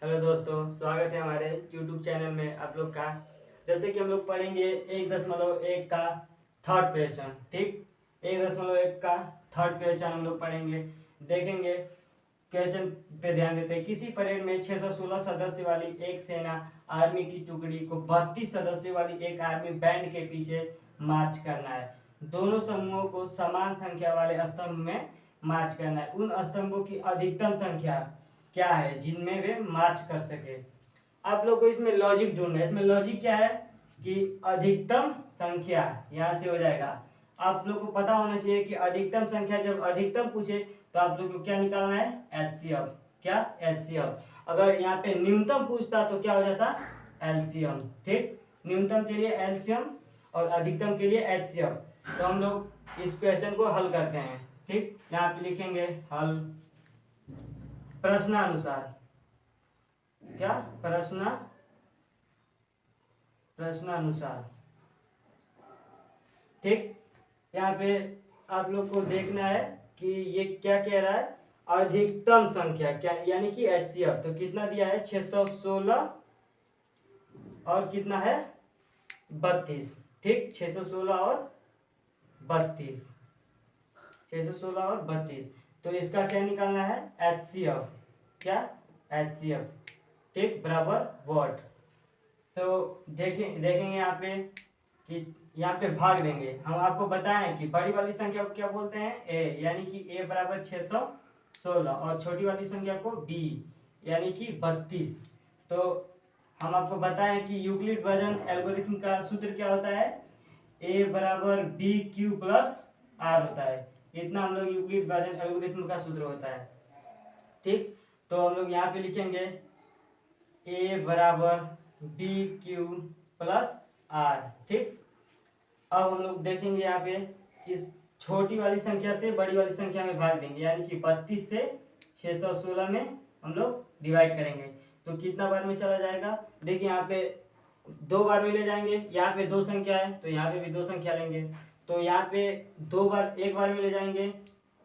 Hello दोस्तों, स्वागत है हमारे YouTube चैनल में आप लोग का। जैसे कि हम लोग पढ़ेंगे 1.1 का थर्ड क्वेश्चन। ठीक, 1.1 का थर्ड क्वेश्चन हम लोग पढ़ेंगे, देखेंगे। क्वेश्चन पे ध्यान देते हैं। किसी परेड में 616 सदस्य वाली एक सेना आर्मी की टुकड़ी को 32 सदस्यों वाली एक आर्मी बैंड के पीछे मार्च करना है। दोनों समूहों को समान संख्या वाले स्तंभ में मार्च करना है। उन स्तंभों की अधिकतम संख्या क्या है जिनमें वे मार्च कर सके। आप लोग को इसमें लॉजिक ढूंढना है। इसमें लॉजिक क्या है कि अधिकतम संख्या यहाँ से हो जाएगा। आप लोग को पता होना चाहिए कि अधिकतम संख्या जब अधिकतम पूछे तो आप लोग को क्या निकालना है, एचसीएफ। क्या, एचसीएफ। अगर यहाँ पे न्यूनतम पूछता तो क्या हो जाता, एलसीएम। ठीक, न्यूनतम के लिए एलसीएम और अधिकतम के लिए एचसीएफ। तो हम लोग इस क्वेश्चन को हल करते हैं। ठीक, यहाँ पे लिखेंगे हल प्रश्नानुसार। क्या, प्रश्नानुसार। ठीक, यहाँ पे आप लोग को देखना है कि ये क्या कह रहा है, अधिकतम संख्या क्या, यानी कि एचसीएफ। तो कितना दिया है, 616 और कितना है, 32। ठीक, 616 और 32, 616 और 32। तो इसका क्या निकालना है, एचसीएफ। क्या, एचसीएफ। ठीक, बराबर वॉट। तो देखेंगे यहाँ पे कि यहाँ पे भाग देंगे। हम आपको बताएं कि बड़ी वाली संख्या को क्या बोलते हैं, ए, यानी कि ए बराबर 616 और छोटी वाली संख्या को बी यानी कि 32। तो हम आपको बताएं कि यूक्लिड वर्जन एल्गोरिथम का सूत्र क्या होता है, ए बराबर बी क्यू प्लस आर होता है। इतना हम लोग यूक्लिड वर्जन एल्गोरिथम का सूत्र होता है। ठीक, तो हम लोग यहाँ पे लिखेंगे ए बराबर बी क्यू प्लस आर। ठीक, अब हम लोग देखेंगे यहाँ पे इस छोटी वाली संख्या से बड़ी वाली संख्या में भाग देंगे, यानी कि 32 से 616 में हम लोग डिवाइड करेंगे। तो कितना बार में चला जाएगा, देखिए यहाँ पे 2 बार में ले जाएंगे। यहाँ पे 2 संख्या है तो यहाँ पे भी 2 संख्या लेंगे। तो यहाँ पे 2 बार, 1 बार में ले जाएंगे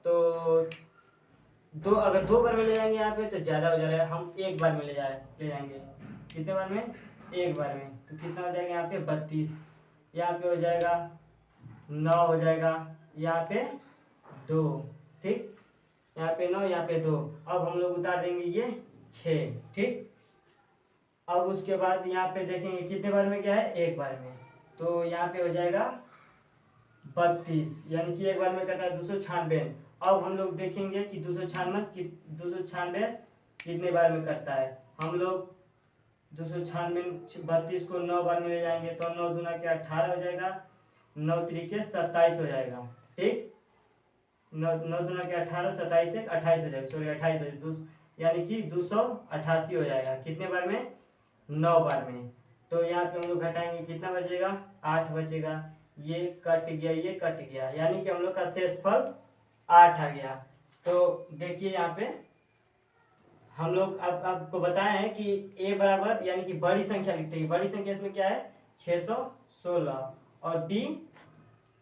तो अगर 2 बार में ले जाएंगे यहाँ पे तो ज़्यादा हो जाएगा। हम 1 बार में ले जाएंगे। कितने बार में, 1 बार में। तो कितना हो जाएगा यहाँ पे 32, यहाँ पे हो जाएगा 9 हो जाएगा, यहाँ पे 2। ठीक, यहाँ पे 9, यहाँ पे 2। अब हम लोग उतार देंगे ये 6। ठीक, अब उसके बाद यहाँ पे देखेंगे कितने बार में क्या है, 1 बार में। तो यहाँ पे हो जाएगा 32, यानी कि 1 बार में कटा है 296। अब हम लोग देखेंगे कि 296 कितने बार में कटता है। हम लोग 296 32 को 9 बार में ले जाएंगे तो 9 दूना के 18 हो जाएगा, 9 त्रिके 27 हो जाएगा। ठीक, 9 दूना के 18, 27 से 28 हो जाएगा, सॉरी 28 हो जाएगा, यानी कि 288 हो जाएगा। कितने बार में, 9 बार में। तो यहाँ पे हम लोग घटाएंगे, कितना बचेगा, 8 बचेगा। ये कट गया, ये कट गया, यानी कि हम लोग का शेषफल 8 आ गया। तो देखिए यहाँ पे हम लोग अब आपको बताए हैं कि a बराबर, यानी कि बड़ी संख्या लिखते हैं। बड़ी संख्या इसमें क्या है, 616 और b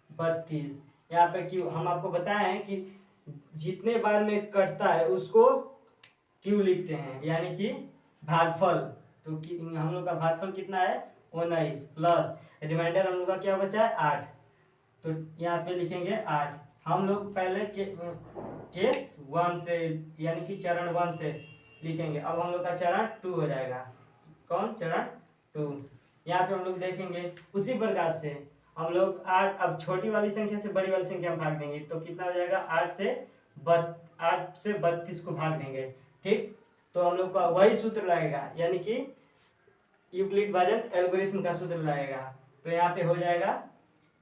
32। यहाँ पे क्यों हम आपको बताए हैं कि जितने बार में कटता है उसको क्यों लिखते हैं, यानी कि भागफल। तो हम लोग का भागफल कितना है, 19 प्लस रिमाइंडर हम लोग का क्या बचा है, 8। तो यहाँ पे लिखेंगे 8। हम लोग पहले केस 1 से, यानी कि चरण 1 से लिखेंगे। अब हम लोग का चरण 2 हो जाएगा। कौन, चरण 2। यहाँ पे हम लोग देखेंगे उसी प्रकार से हम लोग 8, अब छोटी वाली संख्या से बड़ी वाली संख्या में भाग देंगे तो कितना हो जाएगा, 8 से 32 को भाग देंगे। ठीक, तो हम लोग का वही सूत्र लगेगा, यानी कि यूक्लिड वर्जन एल्गोरिथम का सूत्र लगेगा। तो यहाँ पे हो जाएगा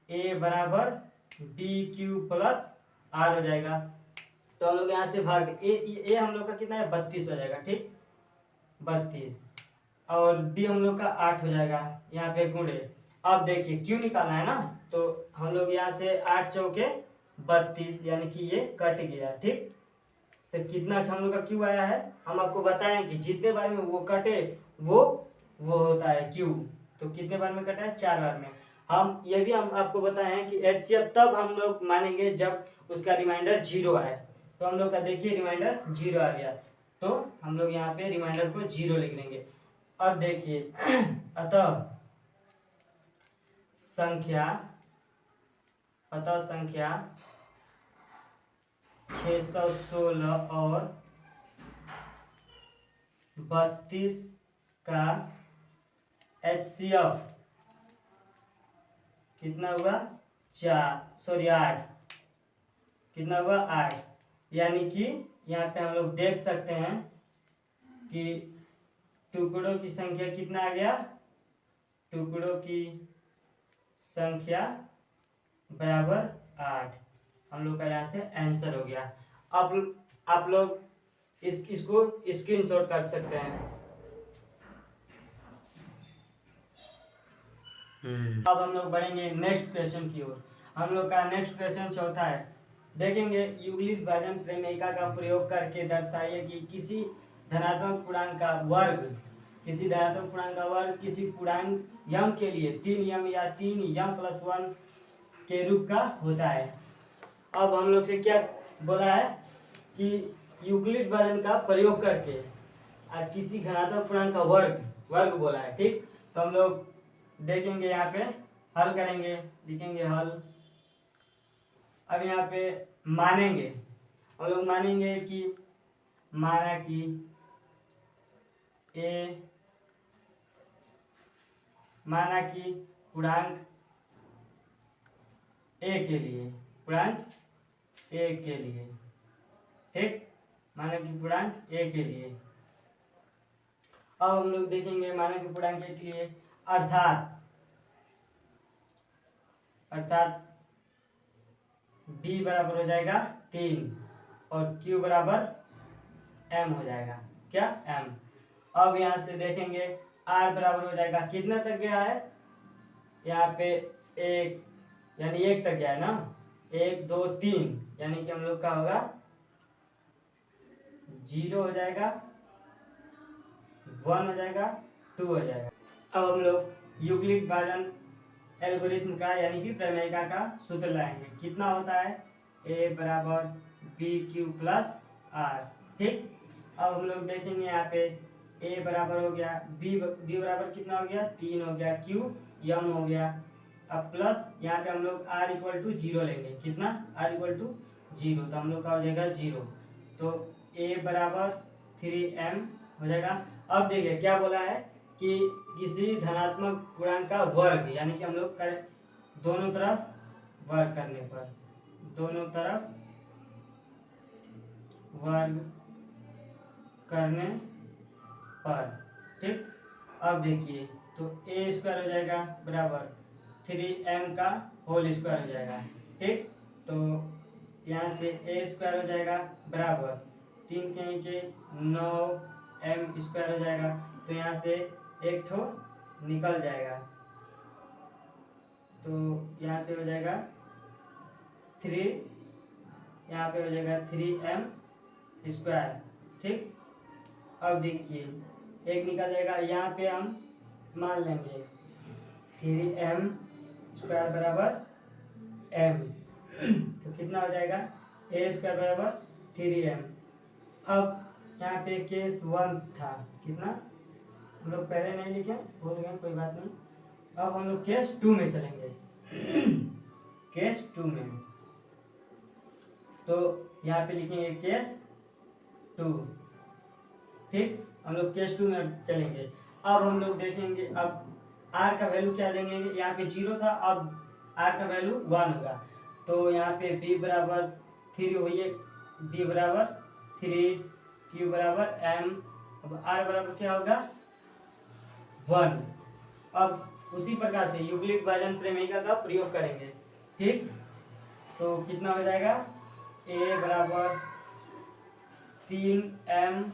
a बराबर बी क्यू प्लस आर हो जाएगा। तो हम लोग यहाँ से भाग ए हम लोग का कितना है, 32 हो जाएगा। ठीक, 32 और बी हम लोग का 8 हो जाएगा, यहाँ पे गुणे। अब देखिए क्यों निकालना है ना, तो हम लोग यहाँ से 8 चौके 32, यानी कि ये कट गया। ठीक, तो कितना हम लोग का क्यू आया है, हम आपको बताएं कि जितने बार में वो कटे वो होता है क्यू। तो कितने बार में कटा है, 4 बार में। ये भी हम आपको बताए हैं कि एचसीएफ तब हम लोग मानेंगे जब उसका रिमाइंडर 0 आए। तो हम लोग का देखिए रिमाइंडर 0 आ गया। तो हम लोग यहाँ पे रिमाइंडर को 0 लिख लेंगे। अब देखिए अतः संख्या 616 और 32 का HCF कितना हुआ 8। कितना हुआ 8। यानी कि यहाँ पे हम लोग देख सकते हैं कि टुकड़ों की संख्या कितना आ गया, टुकड़ों की संख्या बराबर 8। हम लोग का यहाँ से आंसर हो गया। आप लोग इसको स्क्रीनशॉट कर सकते हैं। अब हम लोग बढ़ेंगे नेक्स्ट क्वेश्चन की ओर। हम लोग का नेक्स्ट क्वेश्चन चौथा है। देखेंगे यूक्लिड विभाजन प्रमेयिका का प्रयोग करके दर्शाइए कि किसी धनात्मक पूर्णांक का वर्ग किसी पूर्णांक यम के लिए 3m या 3m + 1 के रूप का होता है। अब हम लोग से क्या बोला है कि यूक्लिड विभाजन का प्रयोग करके किसी धनात्मक पूर्णांक का वर्ग बोला है। ठीक, तो हम लोग देखेंगे, यहाँ पे हल करेंगे, लिखेंगे हल। अब यहाँ पे मानेंगे, हम लोग मानेंगे कि माना कि पूर्णांक ए के लिए ठीक, माना कि पूर्णांक ए के लिए। अब हम लोग देखेंगे माना कि पूर्णांक ए के लिए अर्थात b बराबर हो जाएगा 3 और q बराबर m हो जाएगा, क्या m। अब यहाँ से देखेंगे r बराबर हो जाएगा, कितना तक गया है, यहाँ पे 1 यानी 1 तक गया है ना, 1 2 3, यानी कि हम लोग का होगा 0 हो जाएगा, 1 हो जाएगा, 2 हो जाएगा। अब हम लोग यूक्लिड विभाजन एल्गोरिथम का यानी कि प्रमेयिका का सूत्र लाएंगे। कितना होता है, a बराबर bq + r। ठीक, अब हम लोग देखेंगे यहाँ पे a बराबर हो गया, b बराबर कितना हो गया 3 हो गया, q m हो गया। अब प्लस यहाँ पे हम लोग r = 0 लेंगे। कितना, r = 0, तो हम लोग का हो जाएगा 0। तो a बराबर 3m हो जाएगा। अब देखिए क्या बोला है कि किसी धनात्मक पूर्णांक का वर्ग, यानी कि हम लोग करें दोनों तरफ वर्ग करने पर, ठीक। अब देखिए तो a² हो जाएगा बराबर 3m का होल स्क्वायर हो जाएगा। ठीक, तो यहाँ से a² हो जाएगा बराबर 3 के 9m² हो जाएगा। तो यहाँ से एक ठो निकल जाएगा, तो यहाँ से हो जाएगा 3, यहाँ पे हो जाएगा 3m²। ठीक, अब देखिए एक निकल जाएगा, यहाँ पे हम मान लेंगे 3m² बराबर m, तो कितना हो जाएगा a² बराबर 3m। अब यहाँ पे केस 1 था, कितना हम लोग पहले नहीं लिखे, भूल गए, कोई बात नहीं। अब हम लोग केस 2 में चलेंगे। केस 2 में तो यहाँ पे लिखेंगे केस 2। ठीक, हम लोग केस 2 में चलेंगे। अब हम लोग देखेंगे, अब r का वैल्यू क्या देंगे, यहाँ पे 0 था, अब r का वैल्यू 1 होगा। तो यहाँ पे b बराबर 3 हुई है, b बराबर 3, q बराबर m, अब r बराबर क्या होगा 1। अब उसी प्रकार से यूक्लिड विभाजन प्रमेयिका का प्रयोग करेंगे। ठीक, तो कितना हो जाएगा, a बराबर 3m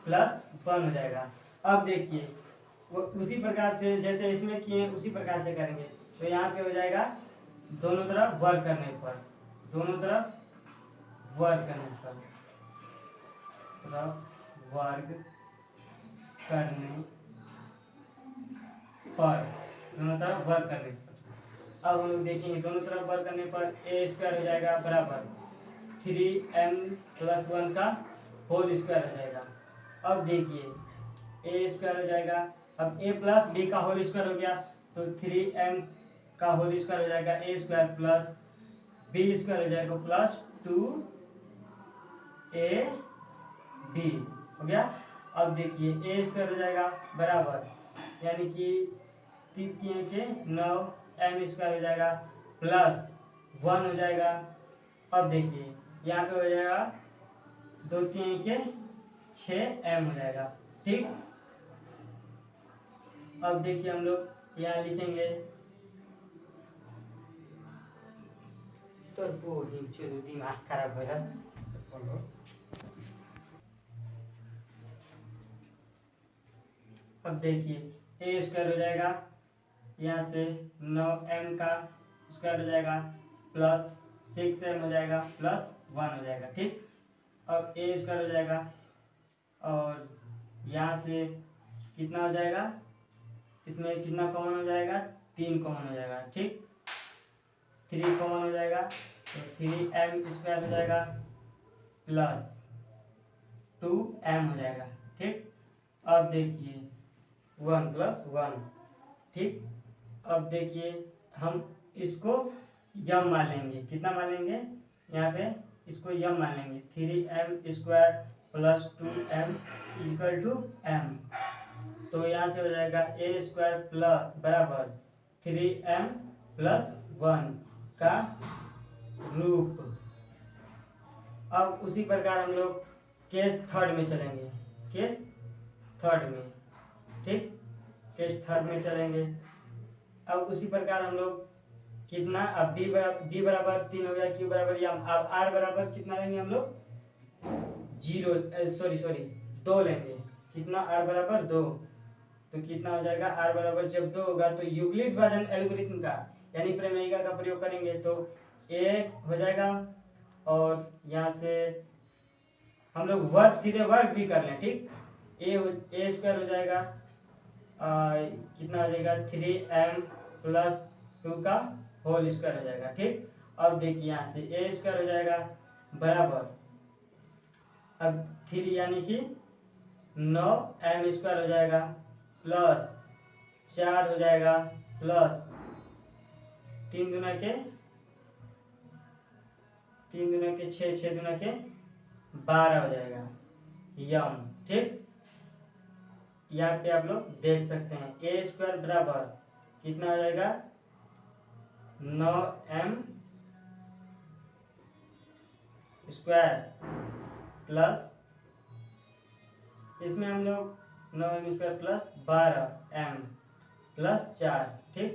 + 1 हो जाएगा। अब देखिए वो उसी प्रकार से जैसे इसमें किए उसी प्रकार से करेंगे। तो यहाँ पे हो जाएगा दोनों तरफ वर्ग करने पर, अब हम लोग देखेंगे दोनों तरफ वर्ग करने पर a² हो जाएगा बराबर 3m + 1 का होल स्क्वायर हो जाएगा। अब देखिए ए स्क्वायर हो जाएगा, अब ए प्लस बी का होल स्क्वायर हो गया तो 3m का होल स्क्वायर हो जाएगा ए स्क्वायर प्लस बी स्क्वायर हो जाएगा प्लस 2ab हो गया। अब देखिए ए स्क्वायर हो जाएगा बराबर यानी कि 3 के 9 m स्क्वायर हो जाएगा प्लस 1 हो जाएगा। अब देखिए यहाँ पे हो जाएगा 2 3 के 6m हो जाएगा, ठीक। अब देखिए हम लोग यहाँ लिखेंगे तो दिमाग खराब हो रहा। अब देखिए ए स्क्वायर हो जाएगा यहाँ से 9m का स्क्वायर हो जाएगा प्लस 6m हो जाएगा प्लस 1 हो जाएगा, ठीक। अब ए स्क्वायर हो जाएगा और यहाँ से कितना हो जाएगा, इसमें कितना कॉमन हो जाएगा, 3 कॉमन हो जाएगा, ठीक। 3 कॉमन हो जाएगा तो 3m स्क्वायर हो जाएगा प्लस 2m हो जाएगा, ठीक। अब देखिए 1 प्लस 1, ठीक। अब देखिए हम इसको यम मान लेंगे, कितना मान लेंगे यहाँ पे, इसको यम मान लेंगे 3m square plus 2m equal to m। तो यहाँ से हो जाएगा ए स्क्वायर प्लस बराबर 3m प्लस 1 का रूप। अब उसी प्रकार हम लोग केस थर्ड में चलेंगे, केस थर्ड में, ठीक। केस थर्ड में चलेंगे। अब उसी प्रकार हम लोग कितना, अब बी बराबर 3 हो गया, क्यू बराबर यम, अब आर बराबर कितना लेंगे हम लोग, 2 लेंगे। कितना, आर बराबर 2, तो कितना हो जाएगा, आर बराबर जब 2 होगा तो यूक्लिड विभाजन एल्गोरिथम का यानी प्रमेयिका का प्रयोग करेंगे तो ए हो जाएगा और यहाँ से हम लोग वर्ग सीधे वर्ग भी कर लें, ठीक। ए स्क्वायर हो जाएगा कितना हो जाएगा 3m प्लस 2 का होल स्क्वायर हो जाएगा, ठीक। अब देखिए यहाँ से ए स्क्वायर हो जाएगा बराबर अब 3 यानी कि 9m स्क्वायर हो जाएगा प्लस 4 हो जाएगा प्लस 3 दूना के 6, 6 दूना के 12 हो जाएगा यम, ठीक। यहाँ पे आप लोग देख सकते हैं ए स्क्वायर बराबर कितना हो जाएगा 9m स्क्वायर प्लस इसमें हम लोग 9m square plus 12m plus 4, ठीक।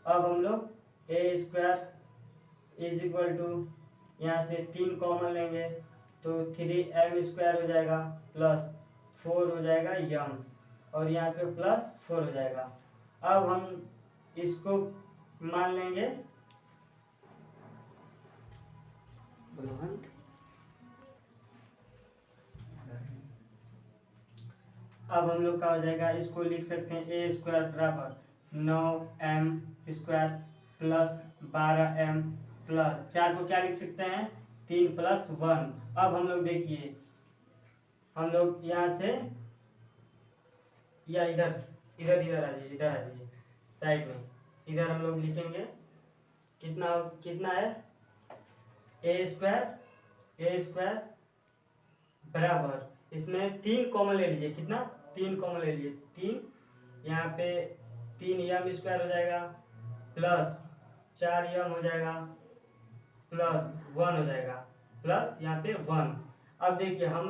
अब हम लोग ए स्क्वायर इज इक्वल टू यहाँ से 3 कॉमन लेंगे तो 3m स्क्वायर हो जाएगा प्लस 4 हो जाएगा यम और यहाँ पे प्लस 4 हो जाएगा। अब हम इसको मान लेंगे अब हम लोग का हो जाएगा, इसको लिख सकते हैं ए स्क्वायर बराबर 9m square plus 12m plus 4 को क्या लिख सकते हैं 3 प्लस 1। अब हम लोग देखिए हम लोग यहाँ से या इधर आ जाइए साइड में, इधर हम लोग लिखेंगे कितना है ए स्क्वायर बराबर इसमें 3 कॉमन ले लीजिए, कितना 3 कॉमन ले लीजिए, 3 यहाँ पे 3m स्क्वायर हो जाएगा प्लस 4m हो जाएगा प्लस 1 हो जाएगा प्लस यहाँ पे 1। अब देखिए हम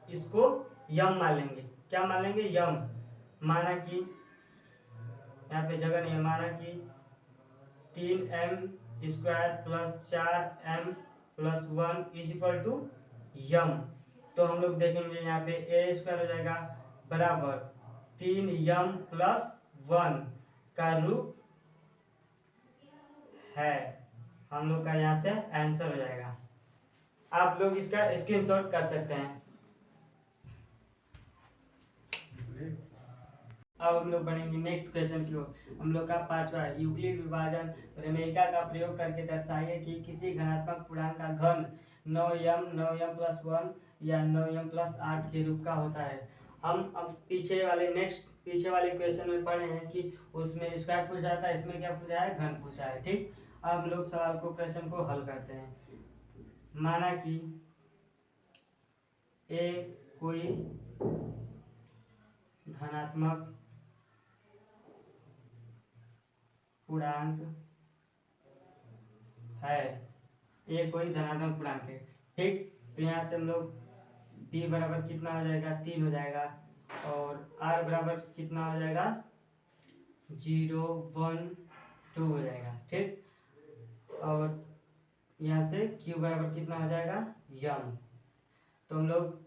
इसको यम मान लेंगे, क्या मान लेंगे यम, माना कि यहाँ पे जगह नहीं है, माना कि 3m square plus 4m plus 1 is equal to यम। तो हम लोग देखेंगे यहाँ पे ए स्क्वायर हो जाएगा बराबर 3m प्लस 1 का रूप है, हम लोग का यहाँ से आंसर हो जाएगा। आप लोग इसका स्क्रीनशॉट कर सकते हैं। अब हम लोग बढ़ेंगे नेक्स्ट क्वेश्चन की ओर। हम लोग का 5वां यूक्लिड विभाजन प्रमेयिका का प्रयोग करके दर्शाइए कि किसी घनात्मक पूर्णांक का घन 9m प्लस 1 या 9m+8 के रूप का होता है। हम अब पीछे वाले क्वेश्चन में पढ़े हैं कि उसमें स्क्वायर पूछा था, इसमें क्या पूछा है, घन पूछा है। ठीक, अब हम लोग सवाल को क्वेश्चन को हल करते हैं। माना कि ए कोई धनात्मक पूर्णांक है, ए कोई धनात्मक पूर्णांक है। ठीक, तो यहाँ से हम लोग b बराबर कितना हो जाएगा, 3 हो जाएगा, और r बराबर कितना हो जाएगा, 0 1 2 हो जाएगा। ठीक, और यहाँ से q बराबर कितना हो जाएगा, m। तो हम लोग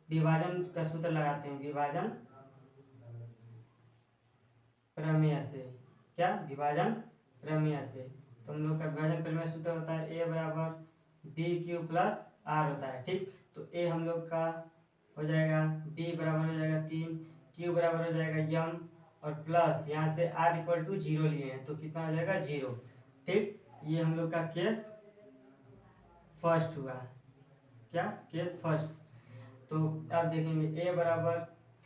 विभाजन का सूत्र लगाते हैं, विभाजन प्रमेय से। क्या, विभाजन प्रमेय से। तो हम लोग का विभाजन प्रमेय सूत्र होता है a बराबर BQ प्लस r होता है। ठीक, तो a हम लोग का हो जाएगा, b बराबर हो जाएगा 3, q बराबर हो जाएगा m, और प्लस यहाँ से r इक्वल टू 0 लिए हैं तो कितना हो जाएगा, 0। ठीक, ये हम लोग का केस फर्स्ट हुआ। क्या, केस फर्स्ट। तो अब देखेंगे a बराबर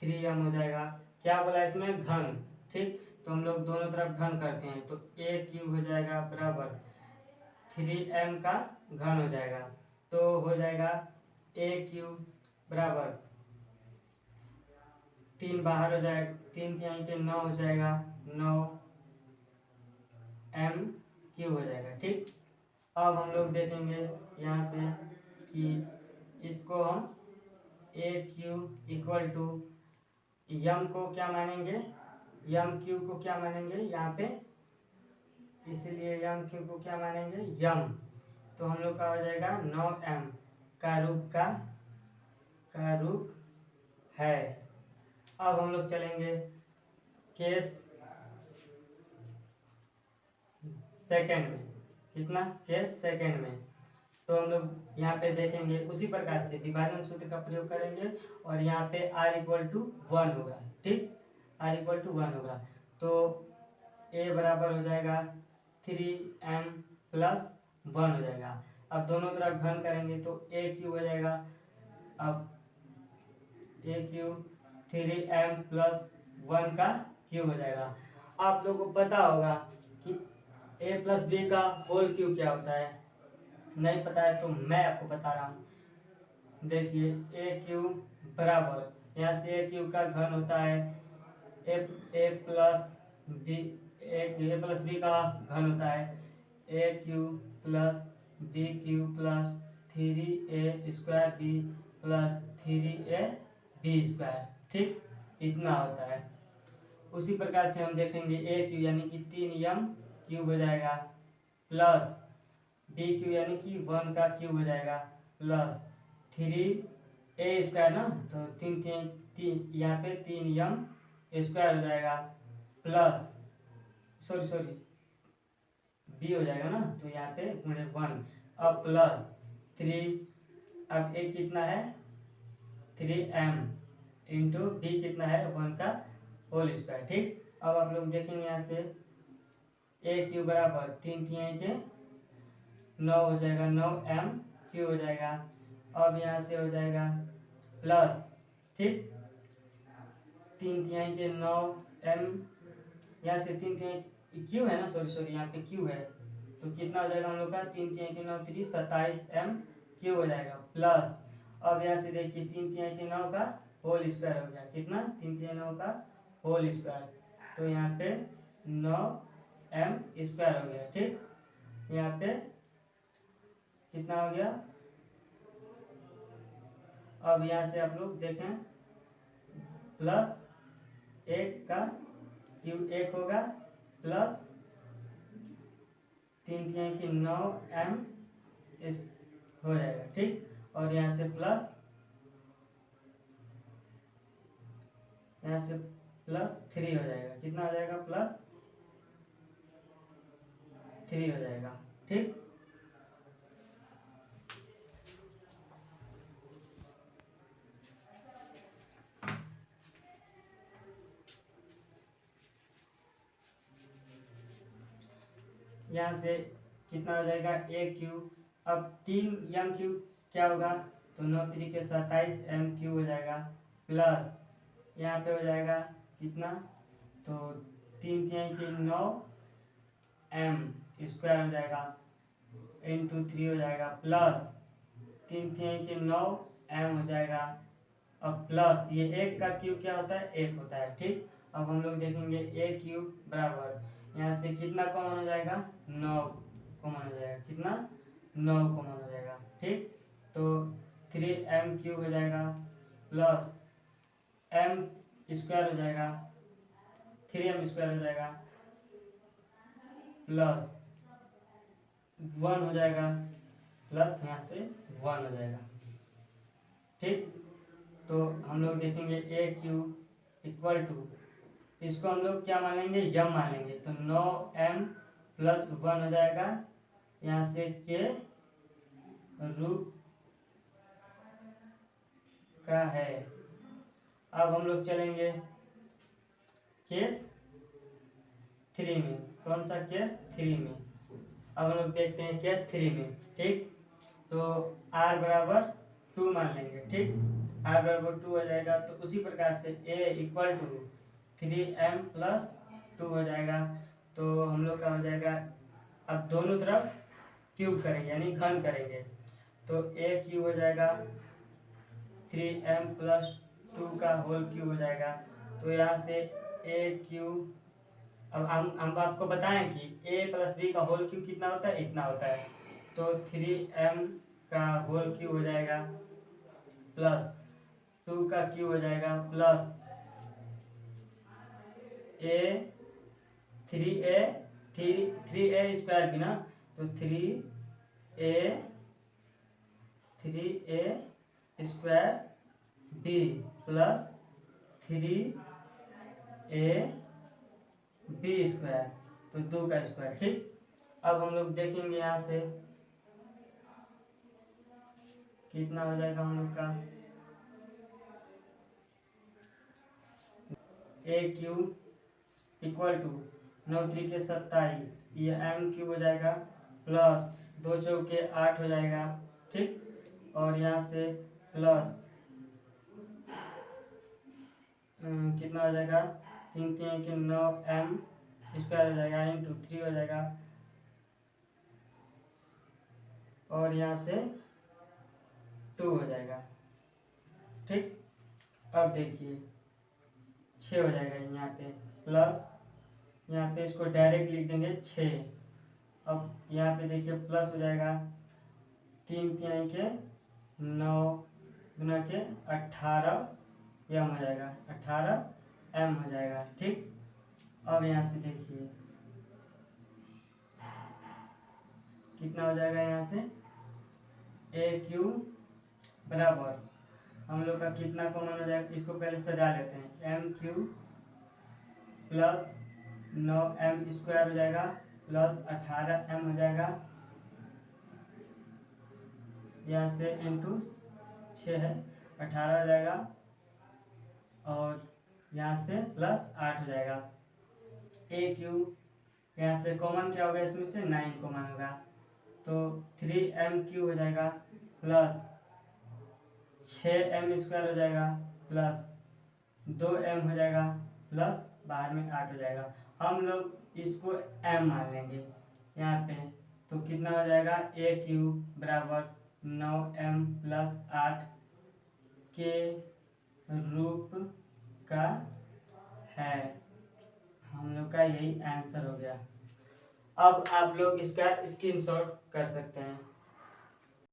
3m हो जाएगा। क्या बोला इसमें, घन। ठीक, तो हम लोग दोनों तरफ घन करते हैं, तो a क्यूब हो जाएगा बराबर 3m का घन हो जाएगा। तो हो जाएगा a क्यूब बराबर 3 बाहर हो जाएगा, 3 तिहाई के 9 हो जाएगा, 9m क्यूब हो जाएगा। ठीक, अब हम लोग देखेंगे यहाँ से कि इसको हम a क्यूब इक्वल टू यम को क्या मानेंगे, यम क्यूब को क्या मानेंगे यहाँ पे, इसलिए यम क्यूब को क्या मानेंगे, यम। तो हम लोग का हो जाएगा 9m का रूप है। अब हम लोग चलेंगे केस सेकंड में। कितना, केस सेकंड में। तो हम लोग यहाँ पे देखेंगे उसी प्रकार से विभाजन सूत्र का प्रयोग करेंगे, और यहाँ पे r इक्वल टू 1 होगा। ठीक, r इक्वल टू 1 होगा, तो a बराबर हो जाएगा 3m प्लस 1 हो जाएगा। अब दोनों तरफ घन करेंगे तो a क्यूब हो जाएगा, अब a क्यूब 3m प्लस 1 का क्यूब हो जाएगा। आप लोगों को पता होगा कि a प्लस b का होल क्यूब क्या होता है, नहीं पता है तो मैं आपको बता रहा हूँ। देखिए a क्यूब बराबर, यहाँ से a क्यूब का घन होता है a प्लस b का घन होता है a cube plus b cube plus 3a square b plus 3ab square. ठीक, इतना होता है। उसी प्रकार से हम देखेंगे a क्यूब यानी कि 3m क्यूब हो जाएगा, प्लस b क्यूब यानी कि 1 का क्यूब हो जाएगा, प्लस 3a स्क्वायर ना, तो तीन यहाँ पे 3m स्क्वायर हो जाएगा, प्लस सॉरी b हो जाएगा ना, तो यहाँ पे गुणे 1, अब प्लस 3, अब a कितना है 3m इंटू b कितना है 1 का होल स्क्वायर। ठीक, अब आप लोग देखेंगे यहाँ से a क्यूब बराबर 3 तिहाई के 9 हो जाएगा, 9m क्यूब हो जाएगा। अब यहाँ से हो जाएगा प्लस, ठीक, 3 तिहाई के 9m, यहाँ से 3 तिहाई क्यूब है ना, सॉरी यहाँ पे क्यूब है, तो कितना हो जाएगा हम लोग का 3 तिहाई के 9 3 27m क्यूब हो जाएगा, प्लस अब यहाँ से देखिए 3 तिहाई के 9 का होल स्क्वायर हो गया, कितना 3 तिहाई 9 का होल स्क्वायर, तो यहाँ पे 9m स्क्वायर हो गया। ठीक, यहाँ पे कितना हो गया, अब यहाँ से आप लोग देखें प्लस 1 का क्यूब 1 होगा, प्लस 3 तिहाई की 9m हो जाएगा। ठीक, और यहाँ से प्लस 3 हो जाएगा, कितना हो जाएगा, प्लस 3 हो जाएगा। ठीक, यहाँ से कितना हो जाएगा a क्यूब, अब 3m क्यूब क्या होगा, तो 9 3 27 एम क्यू हो जाएगा, प्लस यहाँ पे हो जाएगा कितना, तो 3 3 9 एम स्क्वायर हो जाएगा, इंटू 3 हो जाएगा, प्लस 3 3 9 एम हो जाएगा, अब प्लस ये एक का क्यूब क्या होता है, एक होता है। ठीक, अब हम लोग देखेंगे ए क्यूब बराबर यहाँ से कितना कॉमन हो जाएगा, 9 कॉमन हो जाएगा, कितना 9 कॉमन हो जाएगा। ठीक, तो 3m क्यूब हो जाएगा, प्लस m स्क्वायर हो जाएगा, 3m स्क्वायर हो जाएगा, प्लस 1 हो जाएगा, प्लस यहाँ से 1 हो जाएगा। ठीक, तो हम लोग देखेंगे ए क्यूब इक्वल टू, इसको हम लोग क्या मान लेंगे, यम मान लेंगे, तो 9m प्लस 1 हो जाएगा, यहाँ से के रूप का है। अब हम लोग चलेंगे केस 3 में, कौन सा केस 3 में, अब हम लोग देखते हैं केस 3 में। ठीक, तो r बराबर 2 मान लेंगे। ठीक, r बराबर 2 हो जाएगा, तो उसी प्रकार से a equal to 3m plus 2 हो जाएगा, तो हम लोग का हो जाएगा, अब दोनों तरफ क्यूब करेंगे यानी घन करेंगे, तो a क्यूब हो जाएगा 3m प्लस 2 का होल क्यूब हो जाएगा, तो यहाँ से a क्यूब, अब हम आपको बताएं कि a प्लस b का होल क्यूब कितना होता है, इतना होता है, तो 3m का होल क्यूब हो जाएगा, प्लस 2 का क्यूब हो जाएगा, प्लस a 3a स्क्वायर भी ना, तो 3a square b plus 3a b square, तो 2 का स्क्वायर। ठीक, अब हम लोग देखेंगे यहाँ से कितना हो जाएगा हम लोग का, ए क्यूब इक्वल टू 9 3 27, ये एम क्यूब हो जाएगा, प्लस 2 चौके 8 हो जाएगा। ठीक, और यहाँ से प्लस कितना हो जाएगा, 3 3 9 एम स्क्वायर हो जाएगा, इंटू 3 हो जाएगा, और यहाँ से 2 हो जाएगा। ठीक, अब देखिए 6 हो जाएगा यहाँ पे, प्लस यहाँ पे इसको डायरेक्ट लिख देंगे 6, अब यहाँ पे देखिए प्लस हो जाएगा, 3 3 9 गुना के 18 एम हो जाएगा, 18 एम हो जाएगा। ठीक, अब यहाँ से देखिए कितना हो जाएगा, यहाँ से ए क्यूब बराबर हम लोग का कितना कॉमन हो जाएगा, इसको पहले सजा लेते हैं, M cube plus 9m square हो जाएगा, प्लस 18m हो जाएगा, यहाँ से इंटू 6 है, 18 हो जाएगा, और यहाँ से प्लस 8 हो जाएगा। ए क्यूब यहाँ से कॉमन क्या होगा, इसमें से 9 कॉमन होगा, तो 3m क्यूब हो जाएगा, प्लस 6m स्क्वायर हो जाएगा, प्लस 2m हो जाएगा, प्लस बाहर में 8 हो जाएगा। हम लोग इसको m मान लेंगे यहाँ पे, तो कितना हो जाएगा, ए क्यूब बराबर 9m प्लस 8 के रूप का है। हम लोग का यही आंसर हो गया। अब आप लोग इसका स्क्रीनशॉट कर सकते हैं।